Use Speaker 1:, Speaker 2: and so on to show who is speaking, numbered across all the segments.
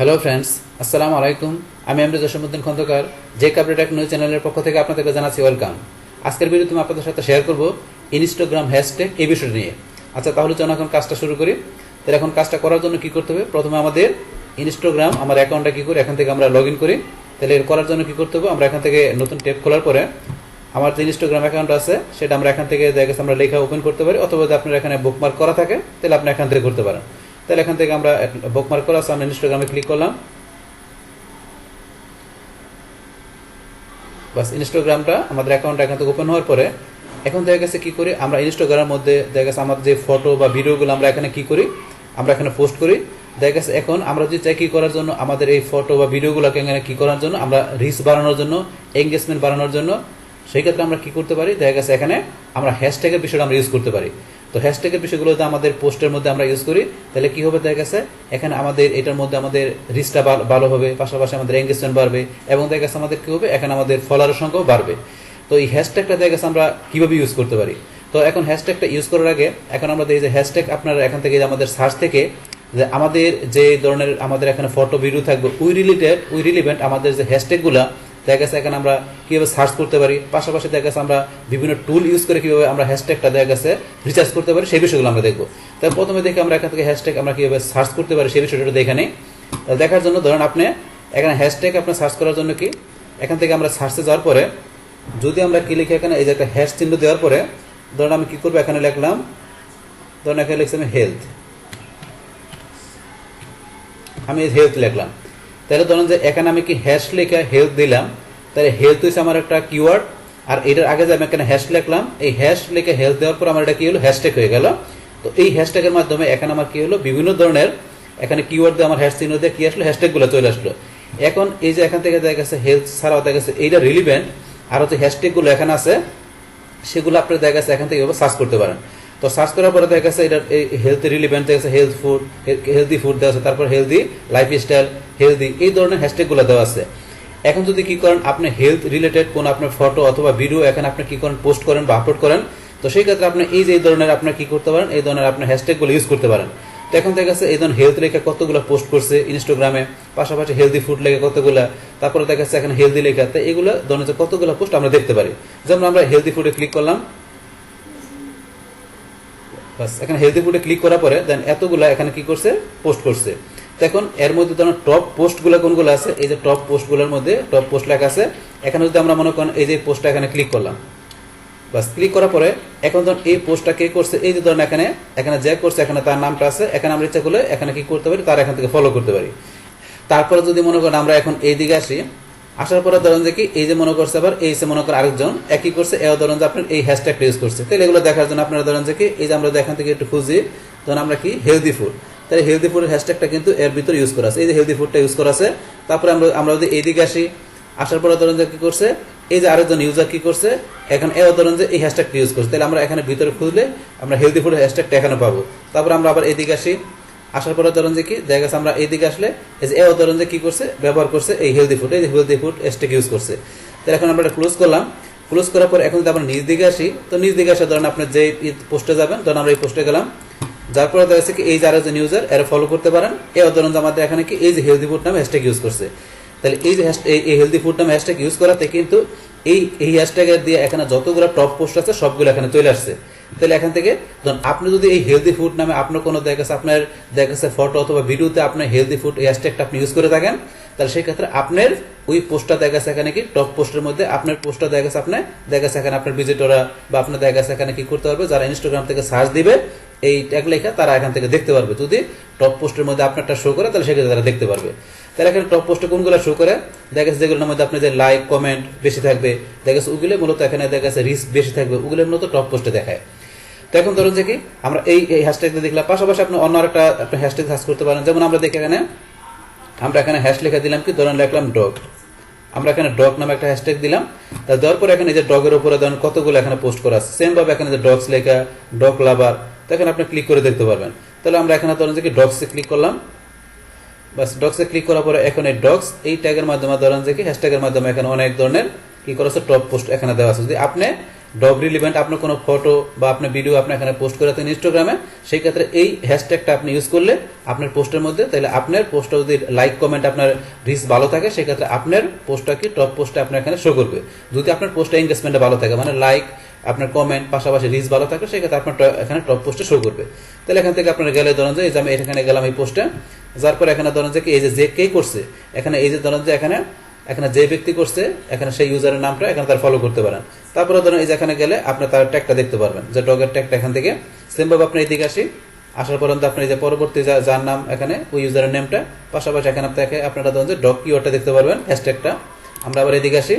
Speaker 1: Hello friends, আসসালামু আলাইকুম। আমি আমরিজ জসীমউদ্দিন খন্দকার, যে কাপড়ের নিউজ চ্যানেলের পক্ষ থেকে আপনাদেরকে জানাচ্ছি ওয়েলকাম। আজকের ভিডিওতে আমি আপনাদের সাথে শেয়ার করব ইনস্টাগ্রাম হ্যাশট্যাগ এই বিষয়টা নিয়ে। আচ্ছা, তাহলে চলুন এখন কাজটা শুরু করি। তাহলে এখন কাজটা করার জন্য কি করতে হবে? প্রথমে আমাদের ইনস্টাগ্রাম আমার অ্যাকাউন্টটা কি করি, এখান থেকে আমরা লগ ইন করি। তাহলে এর করার জন্য কি করতে হবে? আমরা এখান থেকে নতুন ট্যাব খোলার পরে আমার যে ইনস্টাগ্রাম অ্যাকাউন্ট আছে সেটা আমরা এখান থেকে দেখা গেছে আমরা লেখা ওপেন করতে পারি, অথবা যদি আপনার এখানে বুকমার্ক করা থাকে তাহলে আপনি এখান থেকে করতে পারেন। তাহলে এখান থেকে আমরা বুকমার্ক করা আছে, আমরা ইনস্টাগ্রামে ক্লিক করলাম। বাস, ইনস্টাগ্রামটা আমাদের অ্যাকাউন্টটা এখান থেকে ওপেন হওয়ার পরে এখন দেখা গেছে কি করি, আমরা ইনস্টাগ্রামের মধ্যে দেখা গেছে আমাদের যে ফটো বা ভিডিওগুলো আমরা এখানে কি করি, আমরা এখানে পোস্ট করি। দেখা গেছে এখন আমরা যদি চাই কি করার জন্য, আমাদের এই ফটো বা ভিডিওগুলোকে এখানে কি করার জন্য, আমরা রিচ বাড়ানোর জন্য, এঙ্গেজমেন্ট বাড়ানোর জন্য, সেই ক্ষেত্রে আমরা কি করতে পারি, দেখা গেছে এখানে আমরা হ্যাশট্যাগের বিষয়টা আমরা ইউজ করতে পারি। তো হ্যাশট্যাগের বিষয়গুলো যদি আমাদের পোস্টের মধ্যে আমরা ইউজ করি তাহলে কি হবে, দেখা গেছে এখানে আমাদের এটার মধ্যে আমাদের রিচটা ভালো হবে, পাশাপাশি আমাদের এঙ্গেজমেন্ট বাড়বে, এবং দেখা গেছে আমাদের কি হবে, এখানে আমাদের ফলোয়ারের সংখ্যাও বাড়বে। তো এই হ্যাশট্যাগটা দেখা গেছে আমরা কিভাবে ইউজ করতে পারি। তো এখন হ্যাশট্যাগটা ইউজ করার আগে এখন আমরা দেখি যে হ্যাশট্যাগ আপনারা এখান থেকে আমাদের সার্চ থেকে যে আমাদের যে ধরনের আমাদের এখানে ফটো ভিডিও থাকবে ওই রিলেভেন্ট আমাদের যে হ্যাশট্যাগুলা দেখা গেছে এখানে আমরা কিভাবে সার্চ করতে পারি, পাশাপাশি দেখা গেছে আমরা বিভিন্ন টুল ইউজ করে কিভাবে আমরা হ্যাশট্যাগটা দেখা গেছে রিসার্চ করতে পারি, সেই বিষয়গুলো আমরা দেখবো। তাই প্রথমে দেখে আমরা এখান থেকে হ্যাশট্যাগ আমরা কিভাবে সার্চ করতে পারি সেই বিষয়টা দেখে নেই। দেখার জন্য ধরেন আপনি এখানে হ্যাশট্যাগ আপনার সার্চ করার জন্য কি, এখান থেকে আমরা সার্চে যাওয়ার পরে যদি আমরা কি লিখে এখানে এই যে একটা হ্যাশ চিহ্ন দেওয়ার পরে ধরেন আমি কি করবো, এখানে লিখলাম, ধরেন এখানে লিখছি আমি হেলথ, আমি হেলথ লিখলাম। তাহলে ধরেন যে এখানে আমি কি হ্যাশ লিখে হেলথ দিলাম, তাহলে হেলথ হচ্ছে আমার একটা কিওয়ার্ড, আর এটার আগে যে আমি এখানে হ্যাশ লিখলাম, এই হ্যাশ লিখে হেলথ দেওয়ার পর আমার এটা কি হলো, হ্যাশট্যাগ হয়ে গেল। তো এই হ্যাশট্যাগের মাধ্যমে এখানে আমার কি হলো, বিভিন্ন ধরনের এখানে কিওয়ার্ড দিয়ে আমার হ্যাশ চিহ্ন দিয়ে কি আসলো, হ্যাশট্যাগুলো চলে আসলো। এখন এই যে এখান থেকে দেখা গেছে হেলথ ছাড়াও দেখা গেছে এইটা রিলিভেন্ট আর হচ্ছে হ্যাশট্যাগুলো এখানে আছে, সেগুলো আপনি দেখা গেছে এখান থেকে সার্চ করতে পারেন। তো সার্চ করার পরে দেখা গেছে এটা হেলথ রিলিভেন্ট দেখা গেছে হেলথ ফুড, হেলদি ফুড দেওয়া আছে, তারপর হেলদি লাইফস্টাইল, হেলদি, এই ধরনের হ্যাশট্যাগুলো দেওয়া আছে। এখন যদি কি করেন, আপনি হেলথ রিলেটেড কোন আপনার ফটো অথবা ভিডিও এখানে আপনি কি করেন, পোস্ট করেন বা আপলোড করেন, তো সেই ক্ষেত্রে আপনি এই যে ধরনের আপনার কি করতে পারেন, এই ধরনের আপনার হ্যাশট্যাগুলো ইউজ করতে পারেন। তো এখন দেখা গেছে এই ধরনের হেলথ লেখা কতগুলো পোস্ট করছে ইনস্টাগ্রামে, পাশাপাশি হেলদি ফুড লেখা কতগুলা, তারপরে দেখা যাচ্ছে এখানে হেলদি লেখা, তো এগুলো ধরনের কতগুলো পোস্ট আমরা দেখতে পারি। যেমন আমরা হেলদি ফুডে ক্লিক করলাম, বাস এখানে হেলদি ফুডে ক্লিক করার পরে দেন এতগুলা এখানে কি করছে, পোস্ট করছে। তো এখন এর মধ্যে ধরুন টপ পোস্টগুলো কোনগুলো আছে, এই যে টপ পোস্টগুলোর মধ্যে টপ পোস্ট লেখা আছে, এখানে যদি আমরা মনে করেন এই যে পোস্টটা এখানে ক্লিক করলাম, বাস ক্লিক করার পরে এখন ধরুন এই পোস্টটা কে করছে, এই যে ধরুন এখানে এখানে যে করছে এখানে তার নামটা আছে, এখানে আমরা ইচ্ছা করলে এখানে কি করতে পারি, তার এখান থেকে ফলো করতে পারি। তারপরে যদি মনে করেন আমরা এখন এই দিকে আসি, আসার পরে ধরেন যে কি এই যে মনে করছে আবার এই যে মনে করেন আরেকজন একই করছে, এও ধরেন যে আপনার এই হ্যাশট্যাগটা ইউজ করছে। তাহলে এগুলো দেখার জন্য আপনারা ধরেন যে কি এই যে আমরা এখান থেকে একটু খুঁজি, ধরেন আমরা কি হেলদি ফুড, তাহলে হেলদি ফুডের হ্যাশট্যাগটা কিন্তু এর ভিতরে ইউজ করা আছে, এই যে হেলদি ফুডটা ইউজ করা আছে। তারপরে আমরা যদি এইদিকে আসি, আসার পরে ধরেন যে কি করছে, এই যে আরেকজন ইউজার কি করছে, এখন এও ধরেন যে এই হ্যাশট্যাগটা ইউজ করছে, তাহলে আমরা এখানে ভিতরে খুঁজলে আমরা হেলদি ফুডের হ্যাশট্যাগটা এখানে পাবো। তারপর আমরা আবার এইদিকে আসি, আসার পরে ধরেন যে কি দেখা গেছে আমরা এইদিকে আসলে এই যে এও ধরেন যে কি করছে, ব্যবহার করছে এই হেলদি ফুড, এই হেলদি ফুড হ্যাশট্যাগ ইউজ করছে। তাহলে এখন আমরা এটা ক্লোজ করলাম। ক্লোজ করার পর এখন যদি আমরা নিজ দিকে আসি, তো নিজ দিকে আসা ধরেন আপনি যে পোস্টে যাবেন, ধরেন আমরা এই পোস্টে গেলাম, যার পরে দেখা যাচ্ছে কি এই যে আরেকজন ইউজার এরা ফলো করতে পারেন, এও ধরেন যে আমাদের এখানে কি এই যে হেলদি ফুড নামে হ্যাশট্যাগ ইউজ করছে। তাহলে এই যে এই হেলদি ফুড নামে হ্যাশট্যাগ ইউজ করাতে কিন্তু এই হ্যাশট্যাগের দিয়ে এখানে যতগুলো টপ পোস্ট আছে সবগুলো এখানে চলে আসছে। তাহলে এখান থেকে ধরুন আপনি যদি এই হেলদি ফুড নামে আপনার কোনো দেখা যাচ্ছে আপনার দেখা যাচ্ছে ফটো অথবা ভিডিওতে আপনার হেলদি ফুড এই হ্যাশট্যাগটা আপনি ইউজ করে থাকেন, তাহলে সেই ক্ষেত্রে আপনার ওই পোস্টটা দেখা যাচ্ছে এখানে কি টপ পোস্টের মধ্যে আপনার পোস্টটা দেখা যাচ্ছে আপনার দেখা যাচ্ছে এখানে আপনার ভিজিটররা বা আপনার দেখা যাচ্ছে এখানে কি করতে পারবে, যারা ইনস্টাগ্রাম থেকে সার্চ দিবে এই ট্যাগ লেখা তারা এখান থেকে দেখতে পারবে। যদি টপ পোস্টের মধ্যে আপনারটা শো করে তাহলে সেক্ষেত্রে তারা দেখতে পারবে। তাহলে এখানে টপ পোস্টে কোনগুলো শো করে, দেখা যাচ্ছে যেগুলোর মধ্যে আপনি যে লাইক কমেন্ট বেশি থাকবে, দেখা যাচ্ছে ওগুলো মূলত এখানে দেখা যাচ্ছে রিস্ক বেশি থাকবে, ওগুলো মূলত টপ পোস্টে দেখায়। তো এখন ধরুন যে কি আমরা এই হ্যাশট্যাগটা দেখলাম, পাশাপাশি আপনি অন্য একটা আপনি হ্যাশট্যাগ সার্চ করতে পারেন। যেমন আমরা দেখি এখানে আমরা এখানে হ্যাশ লেখা দিলাম কি, ধরেন লিখলাম ডগ, আমরা এখানে ডগ নামে একটা হ্যাশট্যাগ দিলাম। তা দেওয়ার পরে এখানে যে ডগের উপরে ধরেন কতগুলো এখানে পোস্ট করা আছে, সেম ভাবে এখানে যে ডগস লেখা, ডগ লাভার, তো এখানে আপনি ক্লিক করে দেখতে পারবেন। তাহলে আমরা এখানে ধরেন যে কি ডগসে ক্লিক করলাম, বাস ডগসে ক্লিক করার পরে এখন এই ডগস এই ট্যাগের মাধ্যমে ধরেন যে কি হ্যাশট্যাগের মাধ্যমে এখানে অনেক ধরনের কি করা আছে টপ পোস্ট এখানে দেওয়া আছে। যদি আপনি ডগ রিলিভেন্ট আপনার কোনো ফটো বা আপনার ভিডিও আপনি এখানে পোস্ট করে থাকেন ইনস্টাগ্রামে, সেই ক্ষেত্রে এই হ্যাশট্যাগটা আপনি ইউজ করলে আপনার পোস্টের মধ্যে, তাহলে আপনার পোস্টটা যদি লাইক কমেন্ট আপনার রিচ ভালো থাকে, সেক্ষেত্রে আপনার পোস্টটা কি টপ পোস্টে আপনার এখানে শো করবে। যদি আপনার পোস্টে এঙ্গেজমেন্টটা ভালো থাকে, মানে লাইক আপনার কমেন্ট পাশাপাশি রিচ ভালো থাকে, সেক্ষেত্রে আপনার এখানে টপ পোস্টে শো করবে। তাহলে এখান থেকে আপনারা গেলে ধরেন যে এই যে আমি এখানে গেলাম এই পোস্টে, যার পরে এখানে ধরেন যে কি এই যে কে করছে, এখানে এই যে ধরেন যে এখানে যে ব্যক্তি করছে এখানে সেই ইউজারের নামটা এখানে তার ফলো করতে পারেন। তারপরে ধরেন এই যে এখানে গেলে আপনি তার ট্যাগটা দেখতে পারবেন, যে ডগের ট্যাগটা এখান থেকে সেম ভাবে আপনি এদিকে আসি, আসার পর্যন্ত আপনি যে পরবর্তী যার নাম এখানে ওই ইউজারের নেমটা, পাশাপাশি এখানে আপনারা ধরেন যে ডগ কিওয়ার্ডটা দেখতে পারবেন, হ্যাশট্যাগটা। আমরা আবার এদিকে আসি,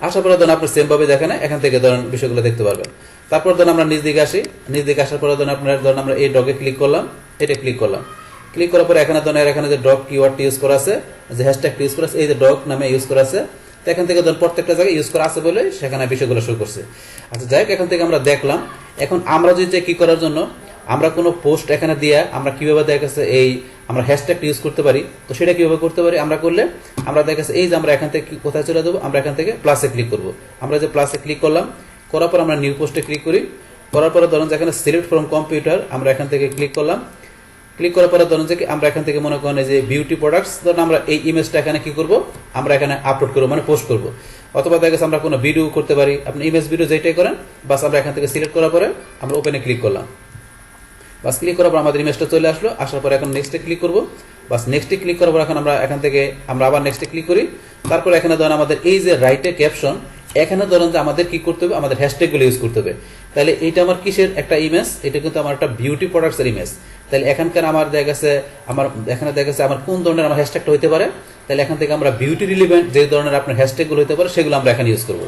Speaker 1: আসার পরে ধরেন আপনি সেম ভাবে দেখেন এখান থেকে ধরেন বিষয়গুলো দেখতে পারবেন। তারপর ধরেন আমরা নিচ দিকে আসি, নিচ দিকে আসার পরে ধরেন আমরা এই ডগে ক্লিক করলাম, এটা ক্লিক করলাম। ক্লিক করার পরে এখানে ধরেন এখানে যে ডগ কিওয়ার্ডটি ইউজ করা আছে, যে হ্যাশট্যাগটি ইউজ করা আছে, এই যে ডগ নামে ইউজ করা আছে, তো এখান থেকে ধরেন প্রত্যেকটা জায়গায় ইউজ করা আছে বলে সেখানে বিষয়গুলো শো করছে। আচ্ছা যাই হোক, এখান থেকে আমরা দেখলাম। এখন আমরা যদি কি করার জন্য আমরা কোনো পোস্ট এখানে দিয়ে আমরা কিভাবে দেখা গেছে এই আমরা হ্যাশট্যাগটি ইউজ করতে পারি, তো সেটা কিভাবে করতে পারি আমরা করলে আমরা দেখা গেছে এই যে আমরা এখান থেকে কোথায় চলে যাবো, আমরা এখান থেকে প্লাসে ক্লিক করব। আমরা যে প্লাসে ক্লিক করলাম, করার পর আমরা নিউ পোস্টে ক্লিক করি, করার পরে ধরুন যে এখানে সিলেক্ট ফ্রম কম্পিউটার আমরা এখান থেকে ক্লিক করলাম। ক্লিক করার পরে ধরুন যে আমরা এখান থেকে মনে করেন যে বিউটি প্রোডাক্টস, ধরুন আমরা এই ইমেজটা এখানে কি করব, আমরা এখানে আপলোড করবো, মানে পোস্ট করব। অথবা দেখা গেছে আমরা কোনো ভিডিও করতে পারি, আপনি ইমেজ ভিডিও যেটাই করেন, বাস আমরা এখান থেকে সিলেক্ট করার পরে আমরা ওপেনে ক্লিক করলাম। বাস ক্লিক করার পর আমাদের ইমেজটা চলে আসলো, আসার পরে এখন নেক্সটে ক্লিক করব। বাস নেক্সটে ক্লিক করার পর এখন আমরা এখান থেকে আমরা আবার নেক্সটে ক্লিক করি। তারপর এখানে ধরুন আমাদের এই যে রাইটে ক্যাপশন, এখানে ধরুন যে আমাদের কি করতে হবে, আমাদের হ্যাশট্যাগুলো ইউজ করতে হবে। তাহলে এইটা আমার কিসের একটা ইমেজ, এটা কিন্তু আমার একটা বিউটি প্রোডাক্টসের ইমেজ। তাহলে এখানকার আমার দেখা গেছে এখানে দেখা গেছে আমার কোন ধরনের আমার হ্যাশট্যাগটা হতে পারে, তাহলে এখান থেকে আমরা বিউটি রিলেভেন্ট যে ধরনের আপনার হ্যাশট্যাগুলো হতে পারে সেগুলো আমরা এখানে ইউজ করবো।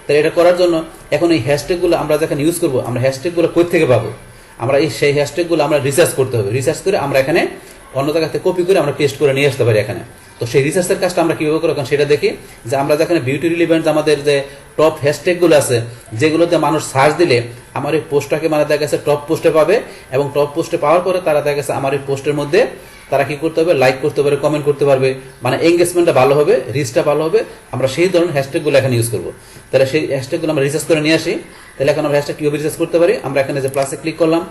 Speaker 1: তাহলে এটা করার জন্য এখন এই হ্যাশট্যাগুলো আমরা যখন ইউজ করবো, আমরা হ্যাশট্যাগুলো কই থেকে পাবো, আমরা সেই হ্যাশট্যাগুলো আমরা রিসার্চ করতে হবে। রিসার্চ করে আমরা এখানে অন্য জায়গা থেকে কপি করে আমরা পেস্ট করে নিয়ে আসতে পারি এখানে। তো সেই রিসার্চের কাজটা আমরা কিভাবে করবো সেটা দেখি, যে আমরা যেখানে বিউটি রিলেভেন্ট আমাদের যে টপ হ্যাশট্যাগুলো আছে, যেগুলোতে মানুষ সার্চ দিলে আমার এই পোস্টটাকে মানে দেখা গেছে টপ পোস্টে পাবে, এবং টপ পোস্টে পাওয়ার পরে তারা দেখা গেছে আমার এই পোস্টের মধ্যে তারা কি করতে হবে, লাইক করতে পারে, কমেন্ট করতে পারবে, মানে এঙ্গেজমেন্টটা ভালো হবে, রিচটা ভালো হবে। আমরা সেই ধরনের হ্যাশট্যাগুলো এখানে ইউজ করবো। তাহলে সেই হ্যাশট্যাগুলো আমরা রিসার্চ করে নিয়ে আসি। তাহলে এখন আমরা হ্যাশট্যাগ কিভাবে রিসার্চ করতে পারি, আমরা এখানে যে প্লাসে ক্লিক করলাম,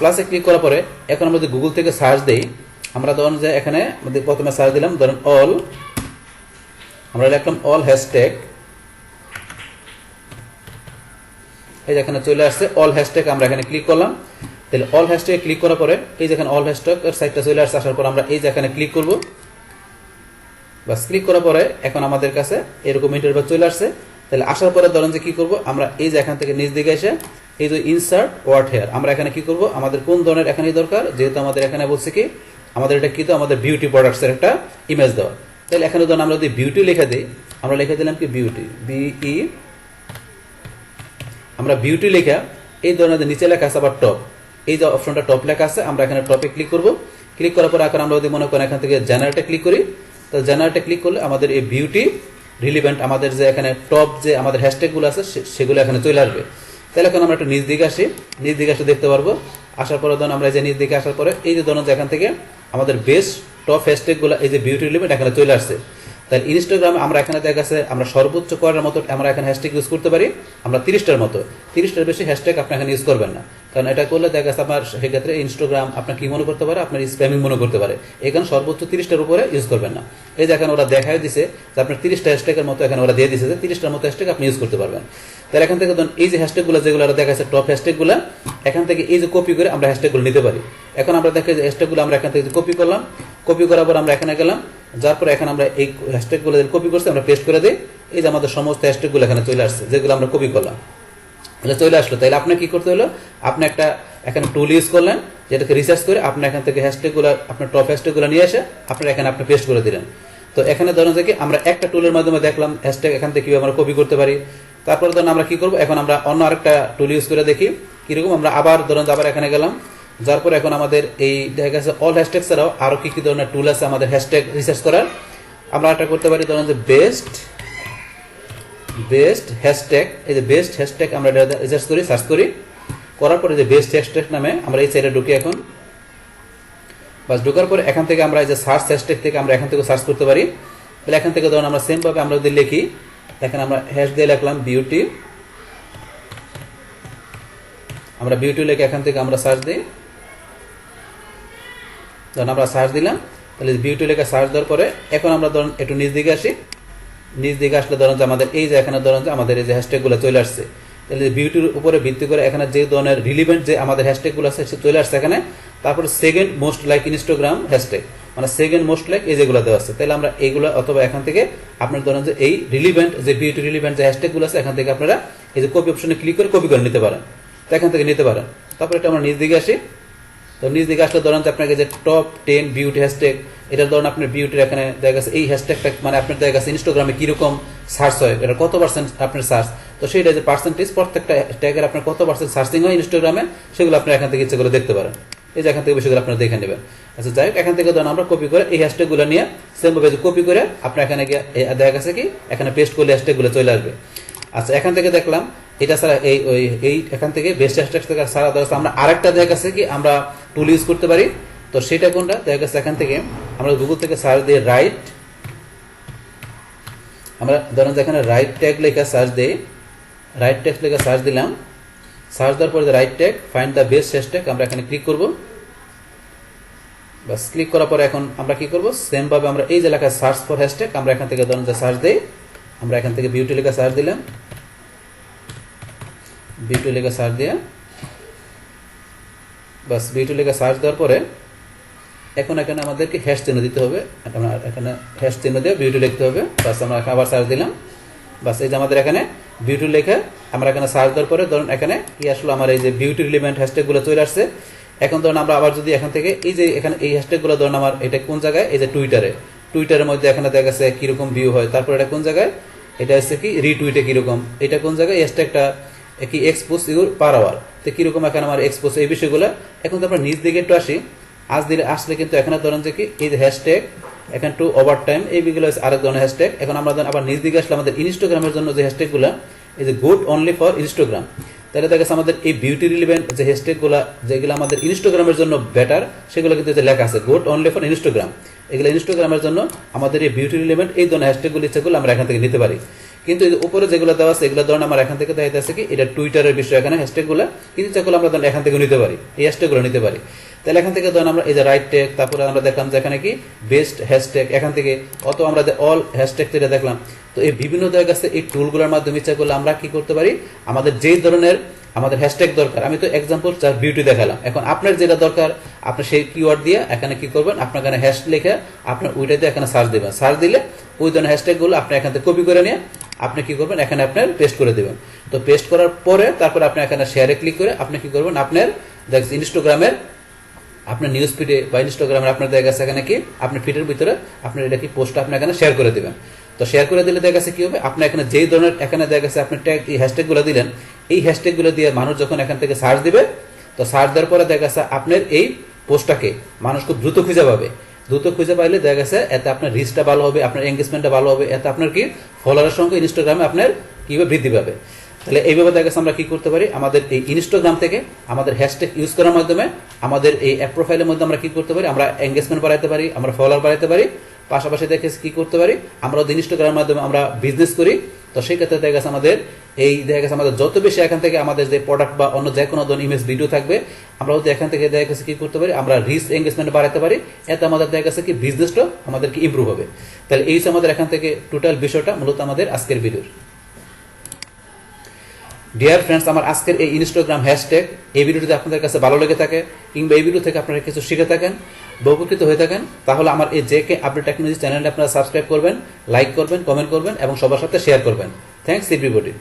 Speaker 1: প্লাসে ক্লিক করার পরে এখন আমরা যদি গুগল থেকে সার্চ দিই, আমরা ধরুন যে এখানে প্রথমে সার্চ দিলাম, ধরুন অল, আমরা লিখলাম অল হ্যাশট্যাগ, এই যে এখানে চলে আসছে অল হ্যাশট্যাগ, আমরা এখানে ক্লিক করলাম। তাহলে অল হ্যাশট্যাগে ক্লিক করার পরে এই যে এখানে অল হ্যাশট্যাগ এর সাইটটা চলে আসছে, আসার পর আমরা এই যে এখানে ক্লিক করব। বাস ক্লিক করার পরে এখন আমাদের কাছে এরকম ইন্টারভিউ চলে আসছে। তাহলে আসার পরে ধরুন যে কি করব, আমরা এই যে এখান থেকে নিচ দিকে এসে এই যে ইনসার্ট ওয়ার্ড হেয়ার, আমরা এখানে কি করব, আমাদের কোন ধরনের এখানে দরকার, যেহেতু আমাদের এখানে বলছে কি আমাদের এটা কি, তো আমাদের বিউটি প্রোডাক্টস এর একটা ইমেজ দেওয়া। তাহলে এখানে ধরুন আমরা যদি বিউটি লিখে দিই, আমরা লিখে দিলাম কি বিউটি, বিই, আমরা বিউটি লেখা এই ধরনের নিচে লেখা আছে আবার টপ, এই যে অপশনটা টপ লেখা আছে, আমরা এখানে টপে ক্লিক করব। ক্লিক করার পর এখন আমরা যদি মনে করেন এখান থেকে জেনারেটে ক্লিক করি, তো জেনারেটে ক্লিক করলে আমাদের এই বিউটি রিলেভেন্ট আমাদের যে এখানে টপ যে আমাদের হ্যাশট্যাগুলো আছে সেগুলো এখানে চলে আসবে। তাহলে এখন আমরা একটু নিচ দিকে আসি, নিচ দিকে আসে দেখতে পারবো। আসার পরে ধরুন আমরা যে নিচ দিকে আসার পরে এই যে ধরুন এখান থেকে আমাদের বেস্ট টপ হ্যাশট্যাগুলো এই যে বিউটি রিলেভেন্ট এখানে চলে আসছে। তাহলে ইনস্টাগ্রামে আমরা এখানে দেখা গেছে আমরা সর্বোচ্চ করার মতো আমরা এখানে হ্যাশট্যাগ ইউজ করতে পারি আমরা 30টার মতো, 30টার বেশি হ্যাশট্যাগ আপনি এখানে ইউজ করবেন না, কারণ এটা করলে দেখা গেছে আপনার সেক্ষেত্রে ইনস্টাগ্রাম আপনার কি মনে করতে পারে, আপনার স্প্যামিং মনে করতে পারে। এখানে সর্বোচ্চ 30টার উপরে ইউজ করবেন না। এই যে এখানে ওরা দেখাই দিছে যে আপনার 30টা হ্যাশট্যাগের মতো এখানে ওরা দিয়ে দিছে যে 30টার মতো হ্যাশট্যাগ আপনি ইউজ করতে পারবেন। তাহলে এখান থেকে এই যে হ্যাশট্যাগুলো যেগুলো দেখা যাচ্ছে টপ হ্যাশট্যাগুলো, এখান থেকে এই যে কপি করে আমরা হ্যাশট্যাগুলো নিতে পারি। এখন আমরা দেখি যে হ্যাশট্যাগুলো আমরা এখান থেকে কপি করলাম, কপি করার পর আমরা এখানে গেলাম, যার পরে এখন আমরা এই হ্যাশট্যাগুলো কপি করছি আমরা পেস্ট করে দিই, এই যে আমাদের সমস্ত হ্যাশট্যাগুলো এখানে চলে আসছে যেগুলো আমরা কপি করলাম, এটা চলে আসলো। তাহলে আপনি কি করতে হলো, আপনি একটা এখানে টুল ইউজ করলেন যেটাকে রিসার্চ করে আপনি এখান থেকে হ্যাশট্যাগুলো আপনার টপ হ্যাশট্যাগুলো নিয়ে এসে আপনার এখানে আপনি পেস্ট করে দিলেন। তো এখানে ধরুন যে কি আমরা একটা টুলের মাধ্যমে দেখলাম হ্যাশট্যাগ এখান থেকে কিভাবে আমরা কপি করতে পারি। তারপরে ধরুন আমরা কি করবো, এখন আমরা অন্য আরেকটা টুল ইউজ করে দেখি কিরকম। আমরা আবার ধরুন আবার এখানে গেলাম, যার পর এখন আমাদের এই দেখা গেছে অল হ্যাশট্যাগ ছাড়াও আরো কি কি ধরনের টুল আছে আমাদের হ্যাশট্যাগ রিসার্চ করার। আমরা এটা করতে পারি ধরুন যে বেস্ট হ্যাশট্যাগ, এই যে বেস্ট হ্যাশট্যাগ আমরা রিসার্চ করি, সার্চ করি, করার পরে যে বেস্ট হ্যাশট্যাগ নামে আমরা এই সাইডে ঢুকি। এখন বাস ঢোকার পরে এখান থেকে আমরা এই যে সার্চ হ্যাশট্যাগ থেকে আমরা এখান থেকে সার্চ করতে পারি। তাহলে এখান থেকে ধরুন আমরা সেম ভাবে আমরা যদি লিখি, এখানে আমরা হ্যাশ দিয়ে লিখলাম বিউটি, আমরা বিউটি লেখা এখান থেকে আমরা সার্চ দিই, ধরুন আমরা সার্চ দিলাম, তাহলে বিউটি লেখা সার্চ দেওয়ার পরে এখন আমরা ধরুন একটু নিচ দিকে আসি, নিচ দিকে আসলে ধরুন যে আমাদের এই যে এখানে ধরুন যে আমাদের এই যে হ্যাশট্যাগুলো চলে আসছে। তাহলে বিউটির উপরে ভিত্তি করে এখানে যে ধরনের রিলিভেন্ট যে আমাদের হ্যাশট্যাগুলো আছে সে চলে আসছে এখানে। তারপরে second most like Instagram hashtag, মানে সেকেন্ড মোস্ট লাইক এই যেগুলো দেওয়া আছে। তাহলে আমরা এইগুলো অথবা এখান থেকে আপনার ধরেন যে এই রিলিভেন্ট যে বিউটি রিলিভেন্ট যে হ্যাশট্যাগুলো আছে এখান থেকে আপনারা এই যে কপি অপশনে ক্লিক করে কপি করে নিতে পারেন, তো এখান থেকে নিতে পারেন। তারপরে এটা আমরা নিচ দিকে আসি, তো নিচ দিকে আসলে ধরেন যে আপনাকে যে টপ 10 বিউটি হ্যাশট্যাগ, এটা ধরুন আপনার বিউটির এখানে দেখা গেছে এই হ্যাশট্যাগটা মানে আপনার দেখা গেছে ইনস্টাগ্রামে কিরকম সার্চ হয়, এটা কত পার্সেন্ট আপনার সার্চ, তো সেইটা যে পার্সেন্টেজ প্রত্যেকটা ট্যাগের আপনার কত পার্সেন্ট সার্চিং হয় ইনস্টাগ্রামে, সেগুলো আপনি এখান থেকে ইচ্ছে করে দেখতে পারেন। এই যে এখান থেকে বিষয়গুলো আপনারা দেখে নেবেন। আচ্ছা যাই হোক, এখান থেকে ধরুন আমরা কপি করে এই হ্যাশট্যাগুলো নিয়ে সেমভাবে কপি করে আপনার এখানে গিয়ে দেখা গেছে কি এখানে পেস্ট করলে হ্যাশট্যাগুলো চলে আসবে। আচ্ছা এখান থেকে দেখলাম এটা ছাড়া এই এখান থেকে বেস্ট হ্যাশট্যাগ থেকে সারা দেখা আমরা আরেকটা দেখা গেছে কি আমরা টুল ইউজ করতে পারি, তো সেটা কোনটা দেখা গেছে এখান থেকে আমরা গুগল থেকে সার্চ দিয়ে রাইট, আমরা ধরেন যেখানে রাইট ট্যাগ লেখা সার্চ দিই, রাইট ট্যাগ লেখা সার্চ দিলাম, সার্চ দেওয়ার পরে right tag find the best hashtag আমরা এখানে ক্লিক করব। বাস ক্লিক করার পরে এখন আমরা কি করব, সেম ভাবে আমরা এই যে লেখা সার্চ ফর হ্যাশট্যাগ আমরা এখান থেকে ধরেন যে সার্চ দেই, আমরা এখান থেকে বিউটি লেখা সার্চ দিলাম, বিউটি লেখা সার্চ দিয়ে বাস বিউটি লেখা সার্চ দেওয়ার পরে এখন এখানে আমাদেরকে হ্যাশ চিহ্ন দিতে হবে, আমরা এখানে হ্যাশ চিহ্ন দিয়ে বিউটি লিখতে হবে। বাস আমরা আবার সার্চ দিলাম, বাস এই যে আমাদের এখানে বিউটি লেখা আমরা এখানে সার্চ দেওয়ার পরে ধরুন এখানে কি আসলো আমার এই যে বিউটি রিলেভেন্ট হ্যাশট্যাগুলো চলে আসছে। এখন ধরুন আমরা আবার যদি এখান থেকে এই যে এখানে এই হ্যাশট্যাগুলো ধরুন আমার এটা কোন জায়গায়, এই যে টুইটারের মধ্যে এখানে দেখা গেছে কিরকম ভিউ হয়, তারপর এটা কোন জায়গায়, এটা হচ্ছে কি রিটুইটে কিরকম, এটা কোন জায়গায় হ্যাশট্যাগটা কি এক্সপোজ ইউর পার আওয়ার, তো কিরকম এখানে আমার এক্সপোজ এই বিষয়গুলো। এখন তো আমরা নিচ দিকে একটু আসি, আসলে কিন্তু এখানে ধরেন যে কি এই যে হ্যাশট্যাগ এখানে টু ওভার টাইম এইগুলো আরেক ধরনের হ্যাশট্যাগ। এখন আমরা আবার নিচ দিকে আসলে আমাদের ইনস্টাগ্রামের জন্য যে হ্যাশট্যাগুলো এই যে গুড অনলি ফর ইনস্টাগ্রাম, তাহলে দেখা গেছে আমাদের এই বিউটি রিলেভেন্ট যে হ্যাশট্যাগুলো যেগুলো আমাদের ইনস্টাগ্রামের জন্য বেটার সেগুলো কিন্তু যে লেখা আছে গুড অনলি ফর ইনস্টাগ্রাম, এগুলো ইনস্টাগ্রামের জন্য আমাদের এই বিউটি রিলেভেন্ট এই ধরনের হ্যাশট্যাগুলো ইচ্ছেগুলো আমরা এখান থেকে নিতে পারি। কিন্তু উপরে যেগুলো দেওয়া আছে এগুলো ধরুন আমার এখান থেকে দেখা যাচ্ছে কি এটা টুইটারের বিষয় এখানে হ্যাশট্যাগুলো, কিন্তু যেগুলো আমরা ধরুন এখান থেকে নিতে পারি, এই হ্যাশট্যাগুলো নিতে পারি। তাহলে এখান থেকে ধরুন আমরা এই যে রাইট ট্যাগ, তারপরে আমরা দেখলাম যে এখানে কি বেস্ট হ্যাশট্যাগ এখান থেকে, অত আমরা যে অল হ্যাশট্যাগ যেটা দেখলাম। তো এই বিভিন্ন জায়গা আছে এই টুলগুলোর মাধ্যমে ইচ্ছা করলে আমরা কি করতে পারি, আমাদের যেই ধরনের আমাদের হ্যাশট্যাগ দরকার, আমি তো এক্সাম্পল যার বিউটি দেখালাম, এখন আপনার যেটা দরকার আপনি সেই কিওয়ার্ড দিয়ে এখানে কি করবেন, আপনার এখানে হ্যাশ লিখে আপনার ওইটা দিয়ে এখানে সার্চ দেবেন, সার্চ দিলে ওই ধরনের হ্যাশট্যাগুলো আপনি এখান থেকে কপি করে নিয়ে আপনি কি করবেন এখানে আপনার পেস্ট করে দেবেন। তো পেস্ট করার পরে তারপর আপনি এখানে শেয়ারে ক্লিক করে আপনি কি করবেন আপনার ইনস্টাগ্রামের আপনার নিউজ ফিডে বা ইনস্টাগ্রামের আপনার দেখা গেছে এখানে কি আপনার ফিডের ভিতরে আপনার এটা কি পোস্ট আপনি এখানে শেয়ার করে দেবেন। তো শেয়ার করে দিলে দেখা গেছে কি হবে, আপনি এখানে যেই ধরনের এখানে দেখা গেছে আপনি ট্যাগ এই হ্যাশট্যাগুলো দিলেন, এই হ্যাশট্যাগুলো দিয়ে মানুষ যখন এখান থেকে সার্চ দিবে, তো সার্চ দেওয়ার পরে দেখা গেছে আপনার এই পোস্টটাকে মানুষ খুব দ্রুত খুঁজে পাবে, দ্রুত খুঁজে পাইলে দেখা গেছে এতে আপনার রিচটা ভালো হবে, আপনার এঙ্গেজমেন্টটা ভালো হবে, এতে আপনার কি ফলোয়ারের সঙ্গে ইনস্টাগ্রামে আপনার কিভাবে বৃদ্ধি পাবে। তাহলে এইভাবে দেখা গেছে আমরা কি করতে পারি, আমাদের এই ইনস্টাগ্রাম থেকে আমাদের হ্যাশট্যাগ ইউজ করার মাধ্যমে আমাদের এই অ্যাড প্রোফাইলের মধ্যে আমরা কি করতে পারি, আমরা এঙ্গেজমেন্ট বাড়াতে পারি, আমরা ফলোয়ার বাড়াতে পারি, পাশাপাশি দেখে কি করতে পারি, আমরা ইনস্টাগ্রামের মাধ্যমে আমরা বিজনেস করি। তো সেই ক্ষেত্রে দেখা গেছে আমাদের এই দেখা গেছে আমাদের যত বেশি এখান থেকে আমাদের যে প্রোডাক্ট বা অন্য যে কোনো ধরনের ইমেজ ভিডিও থাকবে, আমরা যদি এখান থেকে দেখা গেছে কি করতে পারি, আমরা রিচ এঙ্গেজমেন্ট বাড়াতে পারি, এতে আমাদের দেখা গেছে কি বিজনেসটা আমাদেরকে ইমপ্রুভ হবে। তাহলে এই আমাদের এখান থেকে টোটাল বিষয়টা মূলত আমাদের আজকের ভিডিওর। ডিয়ার ফ্রেন্ডস, আমার আজকের এই ইনস্টাগ্রাম হ্যাশট্যাগ এই ভিডিওটি আপনাদের কাছে ভালো লেগে থাকে কিংবা এই ভিডিও থেকে আপনারা কিছু শিখে থাকেন বা উপকৃত হয়ে থাকেন, তাহলে আমার এই জেকে আপডেট টেকনোলজি চ্যানেলটি আপনারা সাবস্ক্রাইব করবেন, লাইক করবেন, কমেন্ট করবেন এবং সবার সাথে শেয়ার করবেন। Thanks everybody.